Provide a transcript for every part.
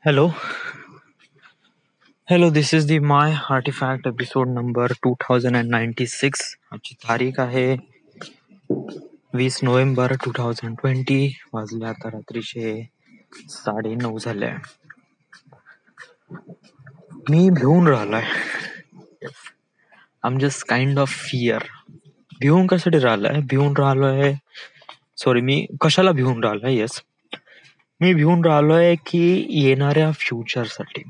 Hello, this is the My Artifact episode number 2096. आजची तारीख आहे 20 नोव्हेंबर 2020. वाजले आता रात्रीचे 9:30 झाले. मी भिवून राहिलोय. I am just kind of fear. भिवून कशासाठी राहिलोय? मी कशाला भिवून राहिलोय? येस, मी भिवून राहिलोय की येणाऱ्या फ्युचरसाठी.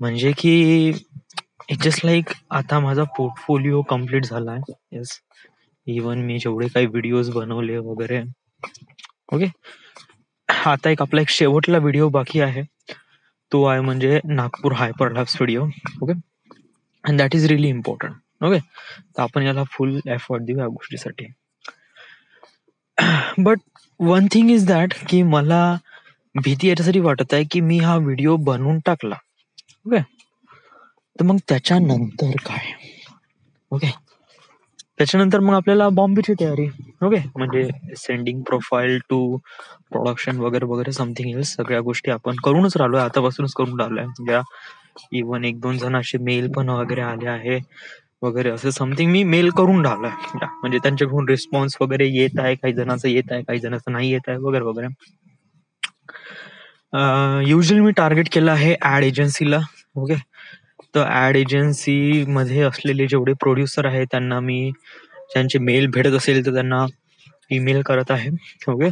म्हणजे की इट्स जस्ट लाईक आता माझा पोर्टफोलिओ कम्प्लीट झालाय. येस, इवन मी जेवढे काही व्हिडिओज बनवले वगैरे, ओके. आता आपला एक शेवटला व्हिडिओ बाकी आहे. तो आहे म्हणजे Nagpur hyperlapse video. Okay, and that is really important. Okay, तर आपण याला फुल एफर्ट देऊ या गोष्टीसाठी. But one thing is that की मला भीती याच्यासाठी वाटत आहे की मी हा व्हिडिओ बनवून टाकला. ओके, तर मग त्याच्यानंतर काय? ओके, त्याच्यानंतर मग आपल्याला बॉम्बेची तयारी. ओके, म्हणजे सेंडिंग प्रोफाईल टू प्रोडक्शन वगैरे वगैरे समथिंग एल्स. सगळ्या गोष्टी आपण करूनच राहिलोय, आतापासूनच करून राहिलोय. म्हणजे इव्हन 1-2 जणांचे मेल पण वगैरे आले आहे वगैरे, असं समथिंग मी मेल करून राहिलोय. म्हणजे त्यांच्याकडून रिस्पॉन्स वगैरे येत आहे, काही जणांचं येत आहे, काही जणांचं नाही येत आहे वगैरे वगैरे. युजली मी टार्गेट केलं आहे ऍड एजन्सीला. ओके, तर ऍड एजन्सी मध्ये असलेले जेवढे प्रोड्युसर आहेत त्यांना मी, ज्यांचे मेल भेटत असेल तर त्यांना ईमेल करत आहे. ओके,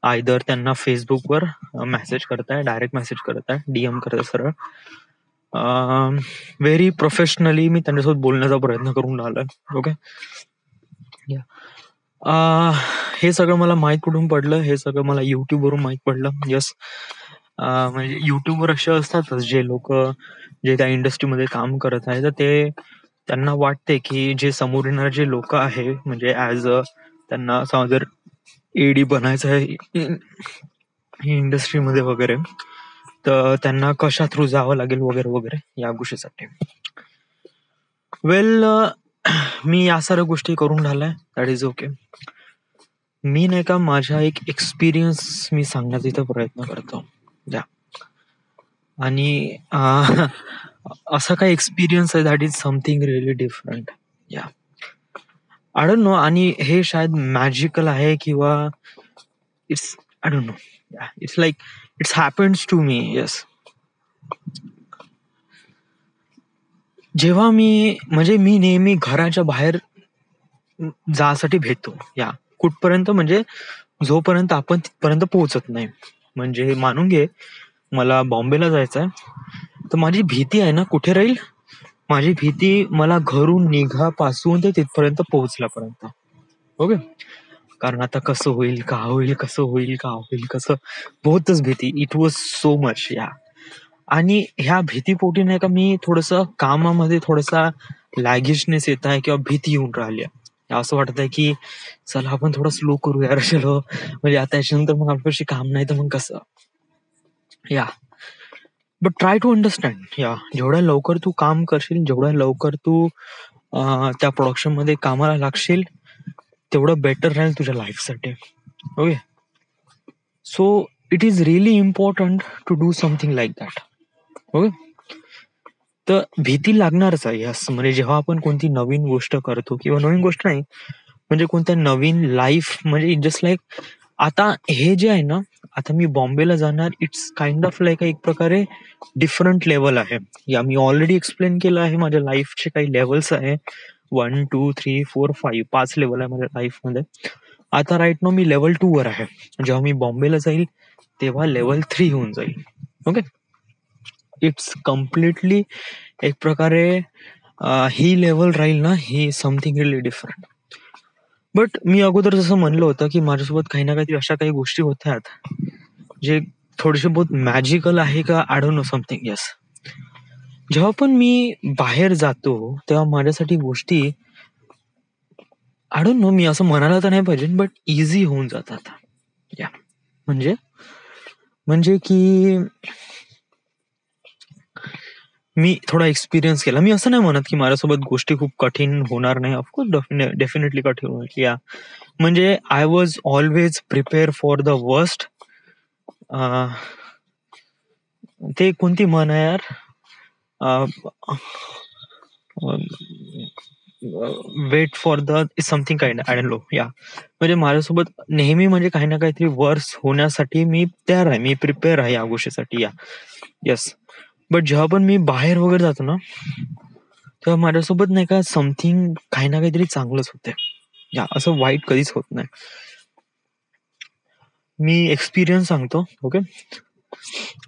आयदर त्यांना फेसबुकवर मेसेज करत आहे, डायरेक्ट मेसेज करत आहे, डीएम करत आहे सरळ. व्हेरी प्रोफेशनली मी त्यांच्यासोबत बोलण्याचा प्रयत्न करून राहिलोय. ओके, हे सगळं मला माहीत कुठून पडलं? हे सगळं मला युट्यूबवरून माहीत पडलं. यस, म्हणजे युट्यूबवर असे असतातच जे लोक जे त्या इंडस्ट्रीमध्ये काम करत आहे, तर ते त्यांना वाटते की जे समोर येणारे जे लोक आहे, म्हणजे ऍज अ त्यांना जर एडी बनायचं आहे इंडस्ट्रीमध्ये वगैरे, तर त्यांना कशा थ्रू जावं लागेल वगैरे वगैरे या गोष्टीसाठी. वेल, मी या साऱ्या गोष्टी करून राहिलाय. That is okay. मी नाही का माझा एक एक्सपिरियन्स मी सांगण्याचा इथं प्रयत्न करतो. आणि असा काही एक्सपिरियन्स आहे that is something really different. I don't know, आणि हे शायद मॅजिकल आहे किंवा it's, I don't know, it's like it's happens to me. Yes, जेव्हा मी नेहमी घराच्या बाहेर जासाठी भेटतो, कुठपर्यंत, म्हणजे जोपर्यंत आपण तिथपर्यंत पोहोचत नाही. म्हणजे मानून घे मला बॉम्बेला जायचंय, तर माझी भीती आहे ना कुठे राहील? माझी भीती मला घरून निघापासून ते तिथपर्यंत पोहोचल्यापर्यंत. ओके, कारण आता कसं होईल, कसं बहुतच भीती. It was so much. आणि ह्या भीतीपोटी नाही का मी थोडस कामामध्ये थोडासा लॅगिशनेस येत आहे किंवा भीती येऊन राहिली आहे. असं वाटत आहे की चला आपण थोडं स्लो करू यार, चलो, म्हणजे आता याच्यानंतर मग आपल्याशी काम नाही तर मग कसं. But try to understand. जेवढ्या लवकर तू काम करशील, जेवढ्या लवकर तू त्या प्रोडक्शन मध्ये कामाला लागशील, तेवढं बेटर राहील तुझ्या लाईफसाठी. Okay, so it is really important to do something like that. Okay, तर भीती लागणारच आहे. यस, म्हणजे जेव्हा आपण कोणती नवीन गोष्ट करतो, किंवा नवीन गोष्ट नाही, म्हणजे कोणत्या नवीन लाईफ, म्हणजे जस्ट लाईक आता हे जे आहे ना, आता मी बॉम्बेला जाणार, इट्स काइंड ऑफ लाईक एक प्रकारे डिफरंट लेवल आहे. मी ऑलरेडी एक्सप्लेन केलं आहे माझ्या लाईफचे काही लेवल्स आहे. 1, 2, 3, 4, 5 5 लेवल आहे माझ्या लाईफ मध्ये. आता राईट नो मी लेवल 2 वर आहे. जेव्हा मी बॉम्बेला जाईल तेव्हा लेवल 3 होऊन जाईल. ओके, इट्स कम्प्लिटली एक प्रकारे ही लेवल राहील ना, ही समथिंग रिअली डिफरंट. बट मी अगोदर जसं म्हणलं होतं की माझ्यासोबत काही ना काहीतरी अशा काही गोष्टी होत्यात जे थोडेसे बहुत मॅजिकल आहे का, I don't know something. Yes, जेव्हा पण मी बाहेर जातो तेव्हा माझ्यासाठी गोष्टी, आय डोंट नो, मी असं म्हणायला तर नाही पाहिजे, बट इझी होऊन जातात. म्हणजे की मी थोडा एक्सपिरियन्स केला. मी असं नाही म्हणत की माझ्यासोबत गोष्टी खूप कठीण होणार नाही. ऑफकोर्स डेफिनेटली कठीण होईल. म्हणजे I was always prepare for the worst. ते कोणती म्हण आहे यार, wait for the something kind, I don't know. या म्हणजे माझ्यासोबत नेहमी म्हणजे काही ना काहीतरी वर्स होण्यासाठी मी तयार आहे, मी प्रिपेअर आहे या गोष्टीसाठी. या येस. बट जेव्हा पण मी बाहेर वगैरे जातो ना, तेव्हा माझ्यासोबत नाही का समथिंग काही ना काहीतरी चांगलंच होते. या असं वाईट कधीच होत नाही. मी एक्सपिरियन्स सांगतो. ओके.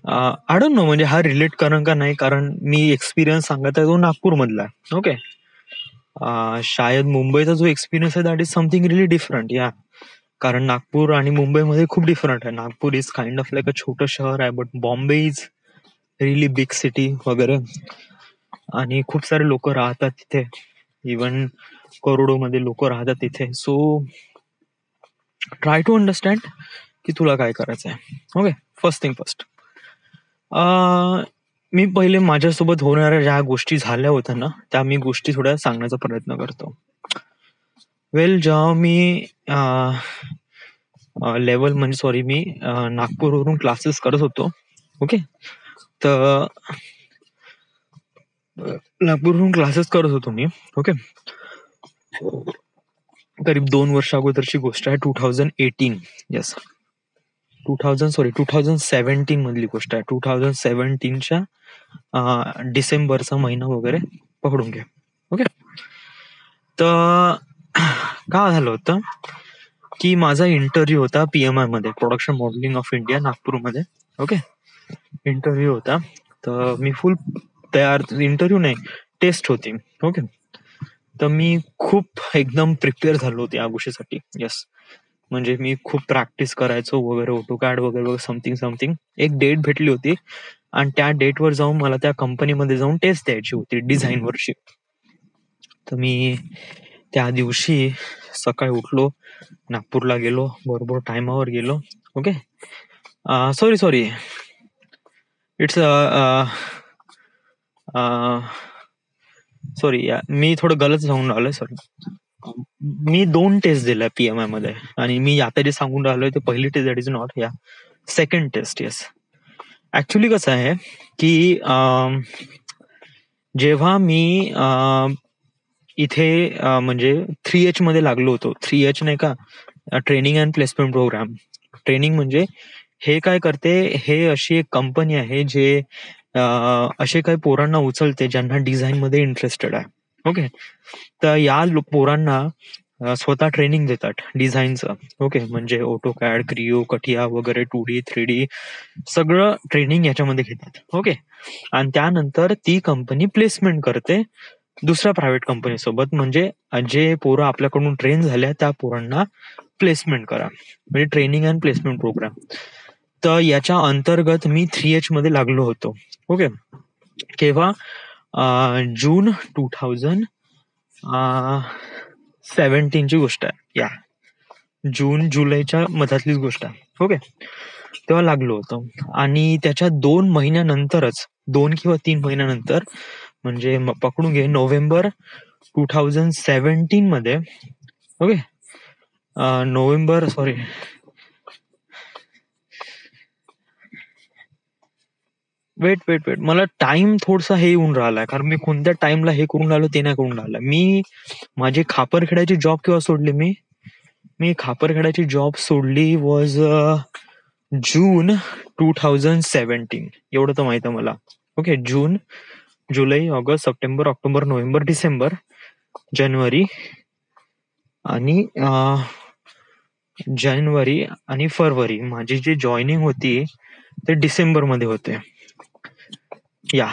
आय डोंट नो म्हणजे हा रिलेट करण का नाही, कारण मी एक्सपिरियन्स सांगत आहे तो नागपूर मधला आहे. ओके. शायद मुंबईचा जो एक्सपिरियन्स आहे that is something relief different. या कारण नागपूर आणि मुंबईमध्ये खूप डिफरंट आहे. Nagpur is kind of like a छोटं शहर आहे, but Bombay is really big city वगैरे, आणि खूप सारे लोक राहतात तिथे. इवन करोडोमध्ये लोक राहतात तिथे. सो ट्राय टू अंडरस्टँड की तुला काय करायचं आहे. ओके. फर्स्ट थिंग फर्स्ट, मी पहिले माझ्यासोबत होणाऱ्या ज्या गोष्टी झाल्या होत्या ना, त्या मी गोष्टी थोड्या सांगण्याचा प्रयत्न करतो. वेल, जेव्हा मी लेवल म्हणजे सॉरी मी नागपूरवरून क्लासेस करत होतो. ओके. तर नागपूरवरून क्लासेस करत होतो मी. ओके. करीब 2 वर्ष अगोदरची गोष्ट आहे. 2018. येस, 2017 मधली गोष्ट आहे. 2017च्या डिसेंबरचा महिना वगैरे पकडून घे. ओके. तर काय झालं होतं की माझा इंटरव्ह्यू होता PMI मध्ये, प्रोडक्शन मॉडेलिंग ऑफ इंडिया, नागपूरमध्ये. ओके. इंटरव्ह्यू होता. तर मी फुल तयार, इंटरव्ह्यू नाही, टेस्ट होती. ओके. तर मी खूप एकदम प्रिपेअर झालो होतो या गोष्टीसाठी. येस, म्हणजे मी खूप प्रॅक्टिस करायचो वगैरे, ऑटोकॅड वगैरे समथिंग समथिंग. एक डेट भेटली होती आणि त्या डेटवर जाऊन मला त्या कंपनीमध्ये जाऊन टेस्ट द्यायची होती डिझाईनवरची. तर मी त्या दिवशी सकाळी उठलो, नागपूरला गेलो, बरोबर टायमावर गेलो. ओके. सॉरी इट्स सॉरी, मी थोडं गलत सांगून राहिलोय. सॉरी. मी 2 टेस्ट दिल्या PMI मध्ये, आणि मी आता जे सांगून राहिलोय ते पहिली टेस्ट, दॅट इज नॉट या सेकंड टेस्ट. येस. ऍक्च्युली कसं आहे की जेव्हा मी इथे म्हणजे 3H मध्ये लागलो होतो. 3H नाही का, training and placement programme. Training म्हणजे हे काय करते, हे अशी एक कंपनी आहे जे असे काही पोरांना उचलते ज्यांना डिझाईन मध्ये इंटरेस्टेड आहे. ओके. तर या पोरांना स्वतः ट्रेनिंग देतात डिझाईनचं. ओके. म्हणजे ऑटोकॅड, क्रिओ, कटिया वगैरे 2D 3D सगळं ट्रेनिंग याच्यामध्ये घेतात. ओके. आणि त्यानंतर ती कंपनी प्लेसमेंट करते दुसऱ्या प्रायव्हेट कंपनी सोबत. म्हणजे जे पोरं आपल्याकडून ट्रेन झाल्या त्या पोरांना प्लेसमेंट करा, म्हणजे ट्रेनिंग अँड प्लेसमेंट प्रोग्राम. तर याच्या अंतर्गत मी 3H मध्ये लागलो होतो. ओके. केव्हा? जून 2017ची गोष्ट आहे. या जून जुलैच्या मधातलीच गोष्ट आहे. ओके. तेव्हा लागलो होतो, आणि त्याच्या 2 महिन्यानंतरच, 2 किंवा 3 महिन्यानंतर, म्हणजे पकडून घे नोव्हेंबर 2017 मध्ये. ओके. नोव्हेंबर, सॉरी, वेट मला टाइम थोडसा हे येऊन राहिलाय, कारण मी कोणत्या टाइमला हे करून राहिलो ते नाही करून राहिलं. मी माझी खापरखेड्याची जॉब केव्हा सोडली, मी खापरखेड्याची जॉब सोडली वॉज जून 2017. एवढं तर माहित आहे मला. ओके. जून, जुलै, August, September, October, November, December, जानेवारी आणि फरवरी. माझी जी जॉईनिंग होती ते डिसेंबर मध्ये होते. या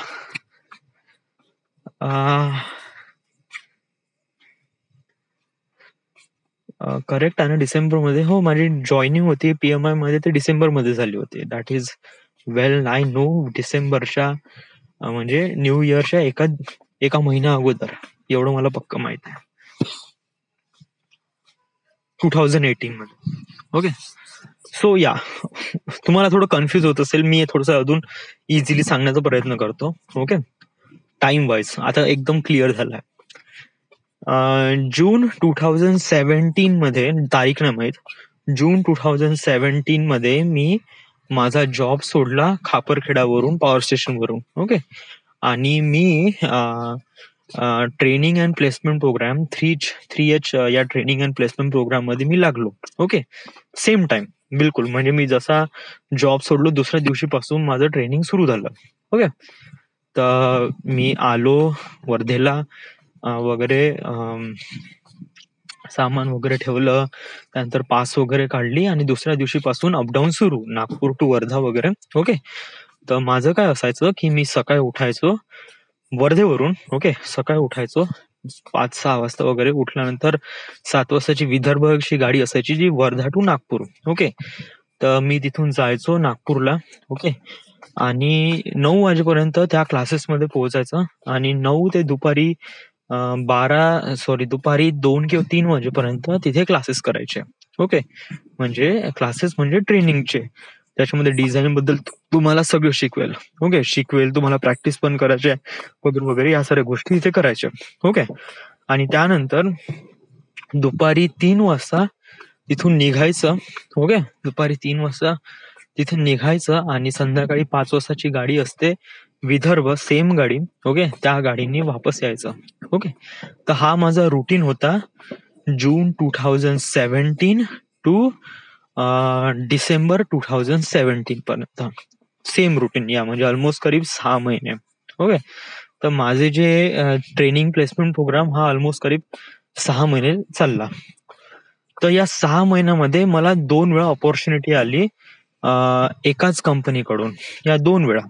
करेक्ट आहे ना, डिसेंबर मध्ये. हो, माझी जॉईनिंग होती PMI मध्ये ते डिसेंबर मध्ये झाली होती. That is well I know. डिसेंबरच्या म्हणजे न्यू इयरच्या एका महिना अगोदर, एवढं मला पक्क माहित आहे. 2018 मध्ये. ओके. सो या, तुम्हाला थोडं कन्फ्युज होत असेल, मी थोडस अजून इझिली सांगण्याचा प्रयत्न करतो. ओके. टाइम वाईज आता एकदम क्लिअर झालाय. जून 2017 मध्ये, तारीख नाही माहित, जून 2017 मध्ये मी माझा जॉब सोडला खापरखेडावरून, पॉवर स्टेशनवरून. ओके. आणि मी training and placement programme 3H या ट्रेनिंग अँड प्लेसमेंट प्रोग्राम मध्ये मी लागलो. ओके. सेम टाइम बिलकुल, म्हणजे मी जसा जॉब सोडलो दुसऱ्या दिवशीपासून माझं ट्रेनिंग सुरू झालं. ओके. तर मी आलो वर्धेला वगैरे, सामान वगैरे ठेवलं, त्यानंतर पास वगैरे काढली आणि दुसऱ्या दिवशीपासून अपडाऊन सुरू, नागपूर टू वर्धा वगैरे. ओके. तर माझं काय असायचं की मी सकाळी उठायचो वर्धेवरून. ओके. सकाळी उठायचो 5-6 वाजता वगैरे. उठल्यानंतर 7 वाजताची विदर्भची गाडी असायची जी वर्धा टू नागपूर. ओके. तर मी तिथून जायचो नागपूरला. ओके. आणि 9 वाजेपर्यंत त्या क्लासेसमध्ये पोहोचायचं आणि 9 ते दुपारी 2 किंवा 3 वाजेपर्यंत तिथे क्लासेस करायचे. ओके. म्हणजे क्लासेस म्हणजे ट्रेनिंगचे. त्याच्यामध्ये डिझाईन बद्दल तुम्हाला सगळं शिकवेल. ओके. शिकवेल, तुम्हाला प्रॅक्टिस पण करायचे वगैरे वगैरे, या साऱ्या गोष्टी इथे करायच्या. ओके. आणि त्यानंतर दुपारी 3 वाजता तिथून निघायचं. ओके. दुपारी 3 वाजता तिथे निघायचं आणि संध्याकाळी 5 वाजताची गाडी असते विदर्भ, सेम गाडी. ओके. त्या गाडीने वापस यायचं. ओके. तर हा माझा रुटीन होता जून 2017 टू डिसेंबर 2017 पर्यंत. सेम रुटीन, या म्हणजे ऑलमोस्ट करीब 6 महिने. ओके. तर माझे जे ट्रेनिंग प्लेसमेंट प्रोग्राम हा ऑलमोस्ट करीब 6 महिने चालला. तर या 6 महिन्यामध्ये मला 2 वेळा ऑपॉर्च्युनिटी आली एकाच कंपनीकडून. या 2 वेळा.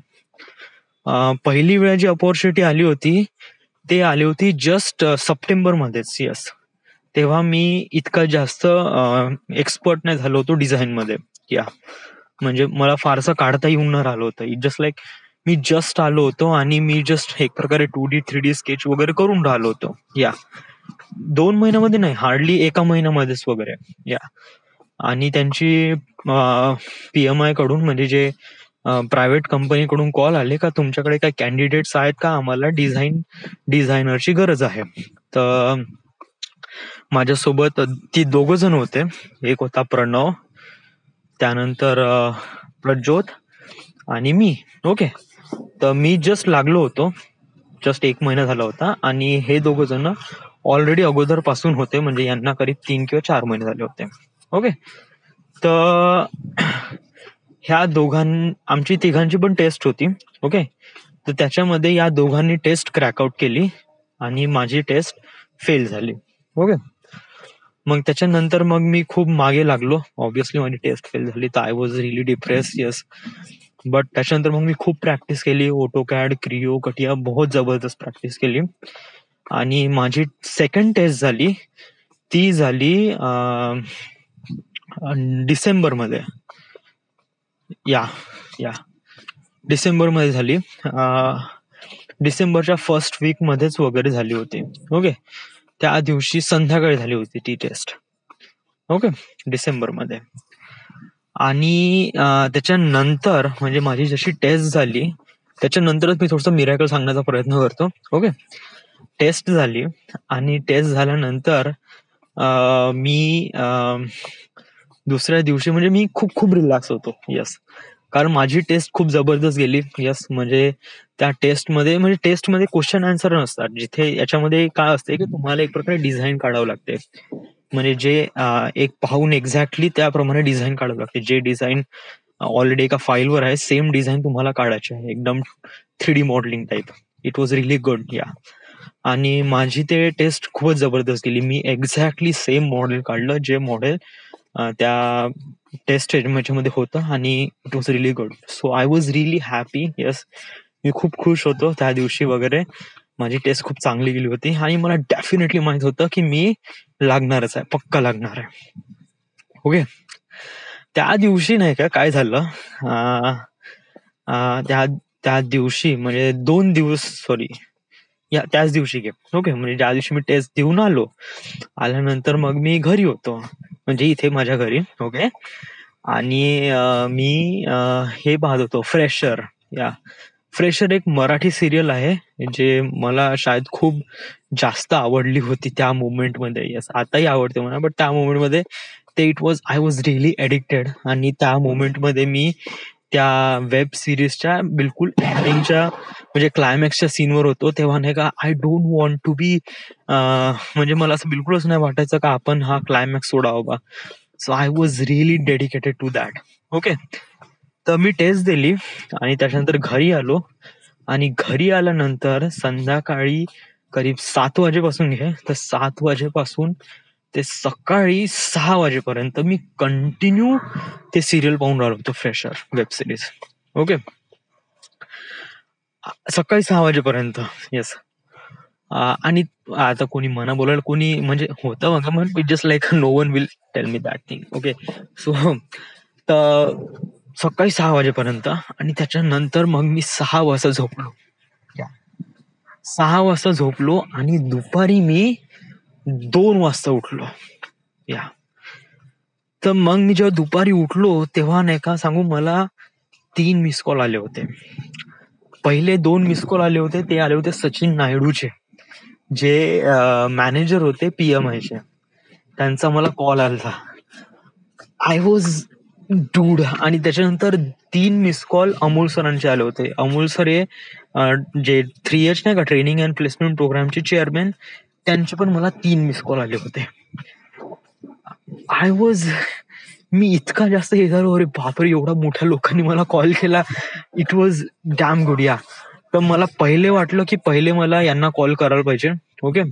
पहिली वेळा जी ऑपॉर्च्युनिटी आली होती ते आली होती जस्ट सप्टेंबर मध्येच. यस. तेव्हा मी इतका जास्त एक्सपर्ट नाही झालो होतो डिझाईन मध्ये. या म्हणजे मला फारसं काढता येऊन न राहिलं होतं. जस्ट लाईक मी जस्ट आलो होतो आणि मी जस्ट एक प्रकारे 2D 3D स्केच वगैरे करून राहिलो होतो. या 2 महिन्यामध्ये नाही, हार्डली 1 महिन्यामध्येच वगैरे. या आणि त्यांची PMI कडून, म्हणजे जे प्रायव्हेट कंपनीकडून कॉल आले का तुमच्याकडे काही कॅन्डिडेट्स आहेत का, आम्हाला डिझायनरची गरज आहे. तर माझ्यासोबत ती 2 जण होते. एक होता प्रणव, त्यानंतर प्रज्योत आणि मी. ओके. तर मी जस्ट लागलो होतो, जस्ट 1 महिना झाला होता आणि हे 2 जण ऑलरेडी अगोदर पासून होते, म्हणजे यांना करीब 3 किंवा 4 महिने झाले होते. ओके. तर ह्या आमची तिघांची पण टेस्ट होती. ओके. तर त्याच्यामध्ये या दोघांनी टेस्ट क्रॅकआउट केली आणि माझी टेस्ट फेल झाली. ओके. मग त्याच्यानंतर मग मी खूप मागे लागलो. ऑब्व्हियसली माझी टेस्ट फेल झाली तर I was relief depress. Yes. But त्याच्यानंतर मग मी खूप प्रॅक्टिस केली. ऑटोकॅड, क्रिओ, कटिया बहुत जबरदस्त प्रॅक्टिस केली आणि माझी सेकंड टेस्ट झाली ती झाली डिसेंबरमध्ये. या डिसेंबरमध्ये झाली. डिसेंबरच्या फर्स्ट वीक मध्येच वगैरे झाली होती. ओके. त्या दिवशी संध्याकाळी झाली होती ती टेस्ट. ओके. डिसेंबरमध्ये. आणि त्याच्यानंतर म्हणजे माझी जशी टेस्ट झाली त्याच्यानंतरच मी थोडंसं मिरॅकल सांगण्याचा प्रयत्न करतो. ओके. टेस्ट झाली आणि टेस्ट झाल्यानंतर मी दुसऱ्या दिवशी म्हणजे मी खूप खूप रिलॅक्स होतो. यस. कारण माझी टेस्ट खूप जबरदस्त गेली. यस. म्हणजे त्या टेस्टमध्ये क्वेश्चन आन्सर नसतात. जिथे याच्यामध्ये काय असते की तुम्हाला एक प्रकारे डिझाईन काढावं लागते. म्हणजे जे एक पाहून एक्झॅक्टली त्याप्रमाणे डिझाईन काढावं लागते. जे डिझाईन ऑलरेडी एका फाईलवर आहे सेम डिझाईन तुम्हाला काढायचे आहे, एकदम 3D modelling type. It was really good. या आणि माझी ते टेस्ट खूपच जबरदस्त गेली. मी एक्झॅक्टली सेम मॉडेल काढलं जे मॉडेल त्या टेस्ट मध्ये होतं आणि it was really good. So I was really happy. Yes. मी खूप खुश होतो त्या दिवशी वगैरे. माझी टेस्ट खूप चांगली गेली होती आणि मला डेफिनेटली माहित होतं की मी लागणारच आहे, पक्का लागणार आहे. ओके. त्या दिवशी नाही का काय झालं, त्या दिवशी म्हणजे 2 दिवस त्याच दिवशी ओके, म्हणजे ज्या दिवशी मी टेस्ट देऊन आल्यानंतर मग मी घरी होतो, म्हणजे इथे माझ्या घरी. ओके. आणि मी हे पाहत होतो फ्रेशर एक मराठी सिरियल आहे जे मला शायद खूप जास्त आवडली होती त्या मोमेंटमध्ये. यस. आताही आवडते मला, बट त्या मोमेंटमध्ये ते आय वॉज रिअली ॲडिक्टेड. आणि त्या मोमेंटमध्ये मी त्या वेब सिरीजच्या बिलकुल एंडिंगच्या म्हणजे क्लायमॅक्सच्या सीनवर होतो. तेव्हा नाही का, I don't want to be, म्हणजे मला असं बिलकुलच नाही वाटायचं का आपण हा क्लायमॅक्स सोडावा बा. So I was really dedicated to that. Okay. तर मी टेस्ट दिली आणि त्याच्यानंतर घरी आलो. आणि घरी आल्यानंतर संध्याकाळी करीब 7 वाजेपासून घे, तर 7 वाजेपासून ते सकाळी 6 वाजेपर्यंत मी कंटिन्यू ते सिरियल पाहून राहिलो होतो, फ्रेशर वेब सिरीज. ओके. सकाळी 6 वाजेपर्यंत. येस. आणि आता कोणी मना बोलायला कोणी म्हणजे होतं बघा, मग just like no one will tell me that thing. Okay. So तर सकाळी 6 वाजेपर्यंत आणि त्याच्यानंतर मग मी 6 वाजता झोपलो. 6 वाजता झोपलो आणि दुपारी मी 2 वाजता उठलो. या. तर मग मी जेव्हा दुपारी उठलो तेव्हा नाही का सांगू, मला 3 मिस कॉल आले होते. पहिले 2 मिस कॉल आले होते, ते आले होते सचिन नायडूचे, जे मॅनेजर होते PMIचे. त्यांचा मला कॉल आला. I was dude. आणि त्याच्यानंतर 3 मिस कॉल अमोल सरांचे आले होते. अमोल सर हे जे 3H नाही का, ट्रेनिंग अँड प्लेसमेंट प्रोग्रामचे चेअरमॅन, त्यांचे पण मला 3 मिस कॉल आले होते. मी इतका जास्त हे झालो, अरे बापरे, एवढा मोठ्या लोकांनी मला कॉल केला. It was damn good. या. तर मला पहिले वाटलं की पहिले मला यांना कॉल करायला पाहिजे. ओके.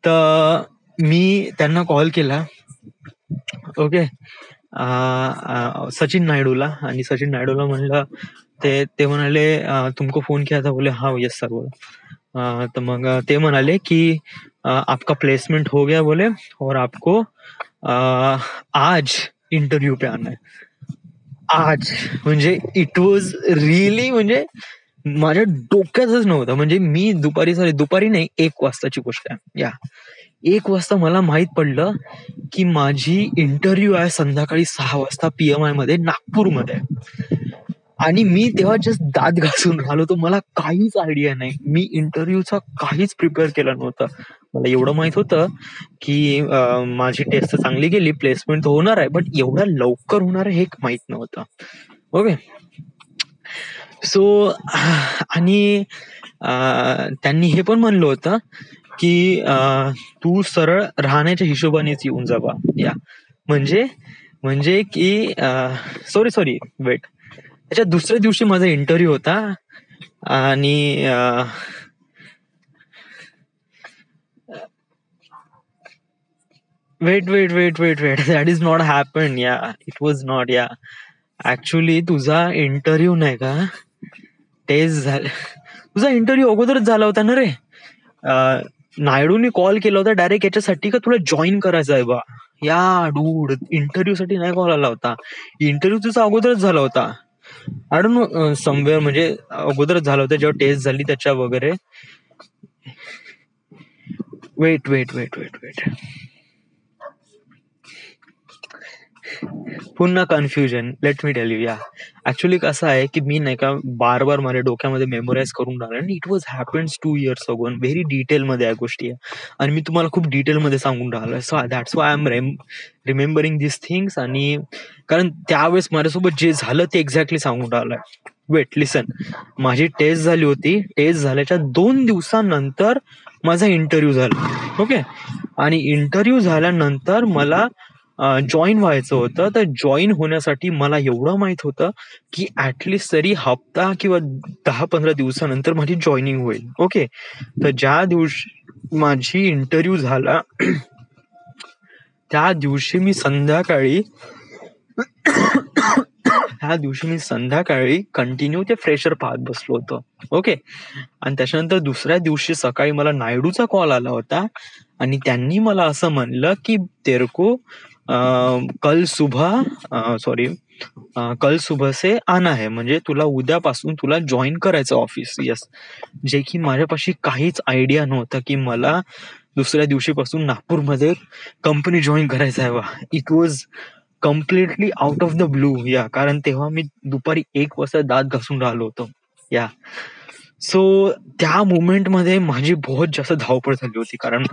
तर मी त्यांना कॉल केला. ओके. सचिन नायडूला. आणि सचिन नायडूला म्हणलं, ते म्हणाले तुमको फोन किया था. बोले हाँ यस सर. बोले तर मग ते म्हणाले की आपका प्लेसमेंट हो गया बोले, और आपको आज इंटरव्यू पे आना है. आज म्हणजे इट वॉज रिअली, म्हणजे माझ्या डोक्यातच नव्हतं. म्हणजे मी दुपारी नाही, 1 वाजताची गोष्ट आहे. या. 1 वाजता मला माहित पडलं की माझी इंटरव्ह्यू आहे संध्याकाळी 6 वाजता PMI मध्ये, नागपूरमध्ये. आणि मी तेव्हा जस्ट दात घासून राहिलो होतो. मला काहीच आयडिया नाही. मी इंटरव्ह्यूचा काहीच प्रिपेअर केला नव्हता. मला एवढं माहित होतं की माझी टेस्ट चांगली गेली, प्लेसमेंट तर होणार आहे, बट एवढ्या लवकर होणार आहे हे माहित नव्हतं. ओके. सो आणि त्यांनी हे पण म्हणलं होतं की तू सरळ राहण्याच्या हिशोबानेच येऊन जावा. या. म्हणजे की सॉरी वेट, त्याच्या दुसऱ्या दिवशी माझा इंटरव्ह्यू होता. आणि wait that is not happen. Yeah. It was not. Yeah. Actually तुझा इंटरव्ह्यू नाही का, टेस्ट झाला, तुझा इंटरव्ह्यू अगोदरच झाला होता ना रे. नायडूने कॉल केला होता डायरेक्ट याच्यासाठी का तुला जॉईन करायचं आहे बा. या डूड, इंटरव्ह्यू साठी नाही कॉल आला होता. इंटरव्ह्यू तुझा अगोदरच झाला होता. आय डोंट नो, समवेअर म्हणजे अगोदरच झालं होतं जेव्हा टेस्ट झाली त्याच्या वगैरे. वेट पुन्हा confusion. Let me tell you. या. ऍक्च्युली कसं आहे की मी नाही का बार माझ्या डोक्यामध्ये मेमोराईज करून राहिलो. आणि it was happens 2 years ago. Very डिटेलमध्ये या गोष्टी आहे आणि मी तुम्हाला खूप डिटेलमध्ये सांगून राहिलोय. So that's why I am remembering this things. आणि कारण त्यावेळेस माझ्यासोबत जे झालं ते एक्झॅक्टली सांगून राहिलोय. वेट लिसन. माझी टेस्ट झाली होती. टेस्ट झाल्याच्या 2 दिवसानंतर माझा इंटरव्ह्यू झाला. ओके. आणि इंटरव्ह्यू झाल्यानंतर मला जॉईन व्हायचं होतं. तर जॉईन होण्यासाठी मला एवढं माहित होतं की ऍटलिस्ट तरी हप्ता किंवा 10-15 दिवसानंतर माझी जॉईनिंग होईल. ओके. तर ज्या दिवशी माझी इंटरव्ह्यू झाला त्या दिवशी मी संध्याकाळी कंटिन्यू ते फ्रेशर पाहत बसलो होतो. ओके. आणि त्याच्यानंतर दुसऱ्या दिवशी सकाळी मला नायडूचा कॉल आला होता आणि त्यांनी मला असं म्हणलं की तेरको कल सुबह से आना है, म्हणजे तुला उद्यापासून तुला जॉईन करायचं ऑफिस. यस. जे की माझ्यापाशी काहीच आयडिया नव्हता की मला दुसऱ्या दिवशीपासून नागपूरमध्ये कंपनी जॉईन करायचं आहे. It was completely out of the blue. या. कारण तेव्हा मी दुपारी 1 वाजता दात घासून राहिलो होतो. या. सो त्या मोमेंटमध्ये माझी बहुत जास्त धावपळ झाली होती, कारण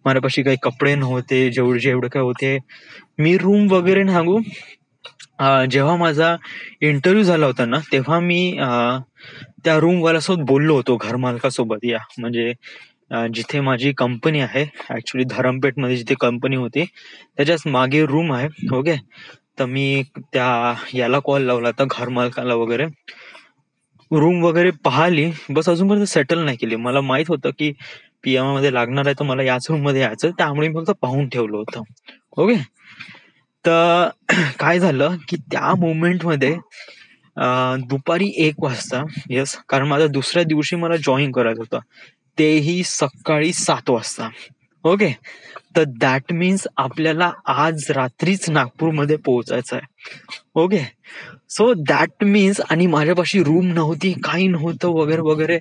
माझ्यापाशी काही कपडे नव्हते जेवढे काय होते. मी रूम वगैरे सांगू, जेव्हा माझा इंटरव्ह्यू झाला होता ना, तेव्हा मी त्या रूम वाल्यासोबत बोललो होतो, घरमालकासोबत. या म्हणजे जिथे माझी कंपनी आहे, ऍक्च्युली धरमपेठ मध्ये जिथे कंपनी होती त्याच्याच मागे रूम आहे. ओके. तर मी त्या याला कॉल लावला होता, घरमालकाला वगैरे. रूम वगैरे पाहिली, बस अजूनपर्यंत सेटल नाही केली. मला माहित होतं की पीएम मध्ये लागणार आहे, तर मला याच रूम मध्ये यायचं, त्यामुळे मी फक्त पाहून ठेवलं होतं. ओके. तर काय झालं की त्या मोमेंटमध्ये दुपारी 1 वाजता, येस, कारण माझ्या दुसऱ्या दिवशी मला जॉईन करायचं होतं, तेही सकाळी 7 वाजता. ओके. तर दॅट मीन्स आपल्याला आज रात्रीच नागपूरमध्ये पोहोचायचं आहे. ओके. सो दॅट मीन्स, आणि माझ्यापाशी रूम नव्हती, काही नव्हतं वगैरे वगैरे.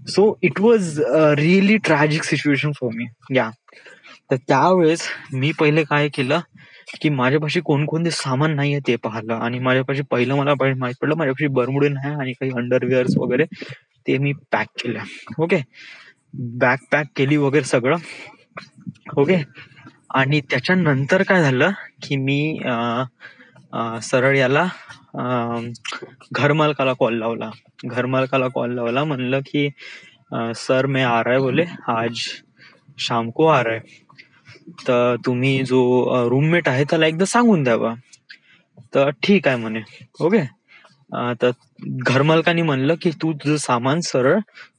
So it was really tragic situation for me. या. तर त्यावेळेस मी पहिले काय केलं की माझ्यापाशी कोणकोणते सामान नाहीये ते पाहिलं, आणि माझ्यापाशी पहिलं मला माहित पडलं माझ्यापाशी बरमुडे नाही आणि काही अंडरवेअर्स वगैरे, ते मी पॅक केलं. ओके. बॅग पॅक केली वगैरे सगळं. ओके. आणि त्याच्यानंतर काय झालं की मी सरळ याला घरमालकाला कॉल लावला, म्हणलं की सर मैं आ रहा है, बोले आज शाम को आ रहा है, तर तुम्ही जो रूममेट आहे त्याला एकदा सांगून द्यावा. तर ठीक आहे म्हणे. ओके. तर घरमालकाने म्हणलं की तू तुझं सामान सरळ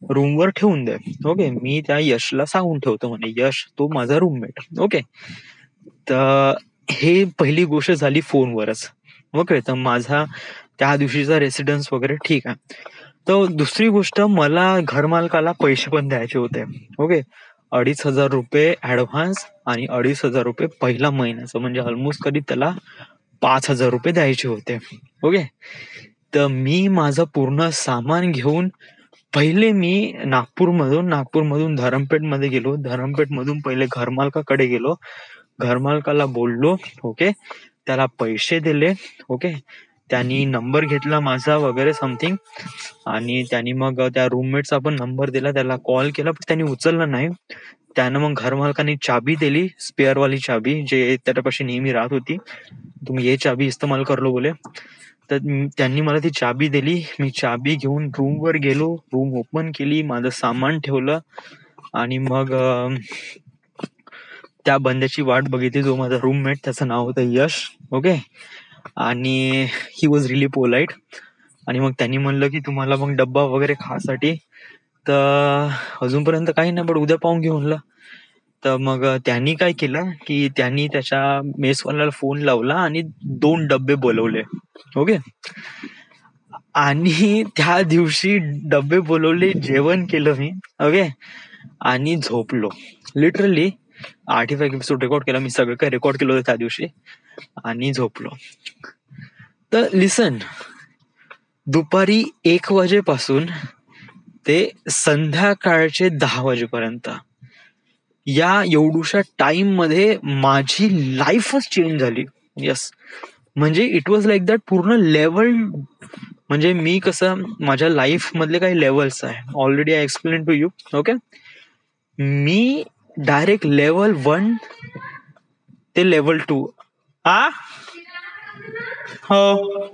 रूमवर ठेवून दे. ओके. मी त्या यशला सांगून ठेवतो म्हणे, यश तो माझा रूममेट. ओके. तर हे पहिली गोष्ट झाली फोनवरच. ओके. तर माझा त्या दिवशीचा रेसिडेन्स वगैरे ठीक आहे. तर दुसरी गोष्ट, मला घरमालकाला पैसे पण द्यायचे होते. ओके. 2,500 रुपये ऍडव्हान्स आणि 2,500 रुपये पहिला महिन्याचं, म्हणजे ऑलमोस्ट कधी त्याला 5,000 रुपये द्यायचे होते. ओके. तर मी माझं पूर्ण सामान घेऊन पहिले मी नागपूरमधून धरमपेठमध्ये गेलो. धरमपेठमधून पहिले घरमालकाकडे गेलो, घरमालकाला बोललो. ओके. त्याला पैसे दिले. ओके. त्यांनी नंबर घेतला माझा वगैरे समथिंग, आणि त्यांनी मग त्या रूममेटचा पण नंबर दिला, त्याला कॉल केला, पण त्यांनी उचलला नाही. त्यानं मग घरमालकाने चाबी दिली, स्पेअरवाली चाबी जे त्याच्यापाशी नेहमी राहत होती. तुम्ही ये चाबी इस्तेमाल कर लो बोले. तर त्यांनी मला ती चाबी दिली. मी चाबी घेऊन रूमवर गेलो, रूम ओपन केली, माझं सामान ठेवलं, आणि मग त्या बंद्याची वाट बघितली, जो माझा रूममेट, त्याचं नाव होतं यश. ओके. आणि ही वॉज रिली पोलाइट. आणि मग त्यांनी म्हणलं की तुम्हाला मग डब्बा वगैरे खासाठी, तर अजूनपर्यंत काही नाही, पण उद्या पाहून घेऊन ला. तर मग त्यांनी काय केलं की त्यांनी त्याच्या मेसवाल्याला फोन लावला आणि 2 डब्बे बोलवले. ओके. आणि त्या दिवशी डब्बे बोलवले, जेवण केलं मी. ओके. आणि झोपलो. लिटरली 8 एपिसोड रेकॉर्ड केला मी, सगळं काही रेकॉर्ड केलं होतं त्या दिवशी, आणि झोपलो. तर लिसन, दुपारी 1 वाजेपासून ते संध्याकाळचे 10 वाजेपर्यंत, या एवढूशा टाइम मध्ये माझी लाईफच चेंज झाली. येस. म्हणजे इट वॉज लाईक दॅट. पूर्ण लेवल, म्हणजे मी कसं, माझ्या लाईफ मधले काही लेवल्स आहे, already I explain to you. Okay. मी डायरेक्ट लेवल 1 ते लेवल 2. हो.